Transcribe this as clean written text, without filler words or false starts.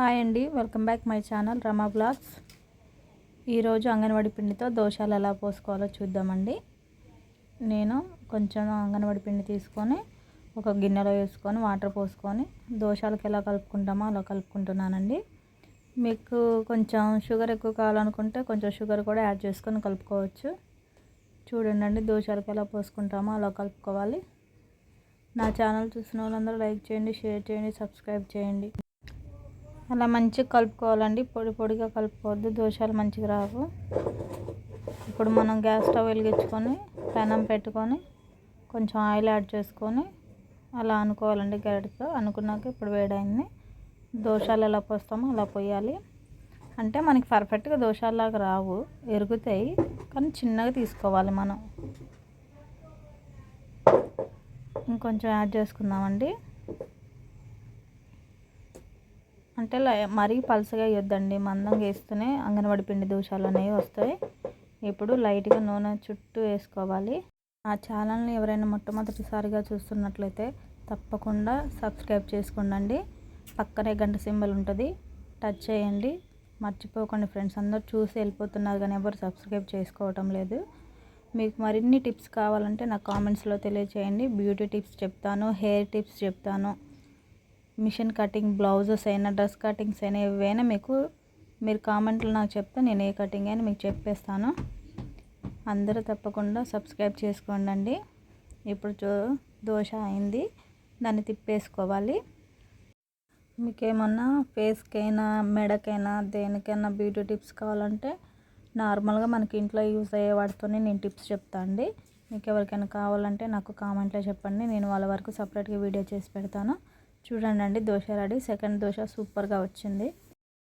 Hi అండి, welcome back my channel Rama vlogs. ఈరోజు అంగన్వాడి పిండితో దోశలు ఎలా పోసుకోవాలో చూద్దామండి. నేను కొంచెం అంగన్వాడి పిండి తీసుకొని ఒక గిన్నెలో వేసుకొని వాటర్ పోసుకొని దోశలకు ఎలా కలుపుకుంటామో అలా కలుపుకుంటున్నానండి. మీకు కొంచెం షుగర్ ఎక్కువ కావాలనుకుంటే కొంచెం షుగర్ కూడా యాడ్ చేసుకొని కలుపుకోవచ్చు. చూడండి, దోశలకు ఎలా పోసుకుంటామో అలా కలుపుకోవాలి. నా ఛానల్ చూసిన వాళ్ళందరూ లైక్ చేయండి, షేర్ చేయండి, సబ్స్క్రైబ్ చేయండి. అలా మంచిగా కలుపుకోవాలండి. పొడి పొడిగా కలుపుకోవద్దు, దోశలు మంచిగా రావు. ఇప్పుడు మనం గ్యాస్ స్టవ్ వెలిగించుకొని పెనం పెట్టుకొని కొంచెం ఆయిల్ యాడ్ చేసుకొని అలా అనుకోవాలండి. గరిటతో అనుకున్నాక ఇప్పుడు వేడైంది. దోశలు ఎలా పోస్తామో అలా పోయాలి. అంటే మనకి పర్ఫెక్ట్గా దోశలాగా రావు, ఎరుగుతాయి, కానీ చిన్నగా తీసుకోవాలి. మనం ఇంకొంచెం యాడ్ చేసుకుందామండి. అంటే మరీ పలుసగా వేయొద్దండి, మందంగా వేస్తూనే అంగన్వాడి పిండి దోశలు అనేవి వస్తాయి. ఇప్పుడు లైట్గా నూనె చుట్టూ వేసుకోవాలి. ఆ ఛానల్ని ఎవరైనా మొట్టమొదటిసారిగా చూస్తున్నట్లయితే తప్పకుండా సబ్స్క్రైబ్ చేసుకోండి. పక్కనే గంట సింబల్ ఉంటుంది, టచ్ చేయండి. మర్చిపోకండి ఫ్రెండ్స్. అందరూ చూసి వెళ్ళిపోతున్నారు కానీ ఎవరు సబ్స్క్రైబ్ చేసుకోవటం లేదు. మీకు మరిన్ని టిప్స్ కావాలంటే నాకు కామెంట్స్లో తెలియచేయండి. బ్యూటీ టిప్స్ చెప్తాను, హెయిర్ టిప్స్ చెప్తాను, మిషన్ కటింగ్, బ్లౌజెస్ అయినా, డ్రెస్ కటింగ్స్ అయినా, ఏవైనా మీరు కామెంట్లు నాకు చెప్తే నేను ఏ కటింగ్ అయినా మీకు చెప్పేస్తాను. అందరూ తప్పకుండా సబ్స్క్రైబ్ చేసుకోండి. ఇప్పుడు దోశ అయింది, దాన్ని తిప్పేసుకోవాలి. మీకేమన్నా ఫేస్కైనా మెడకైనా దేనికైనా బ్యూటీ టిప్స్ కావాలంటే నార్మల్గా మనకి ఇంట్లో యూజ్ అయ్యే వాటితోనే నేను టిప్స్ చెప్తాను అండి. మీకు ఎవరికైనా కావాలంటే నాకు కామెంట్లో చెప్పండి, నేను వాళ్ళ వరకు సపరేట్గా వీడియో చేసి పెడతాను. చూడండి, దోశ రెడీ. సెకండ్ దోశ సూపర్గా వచ్చింది.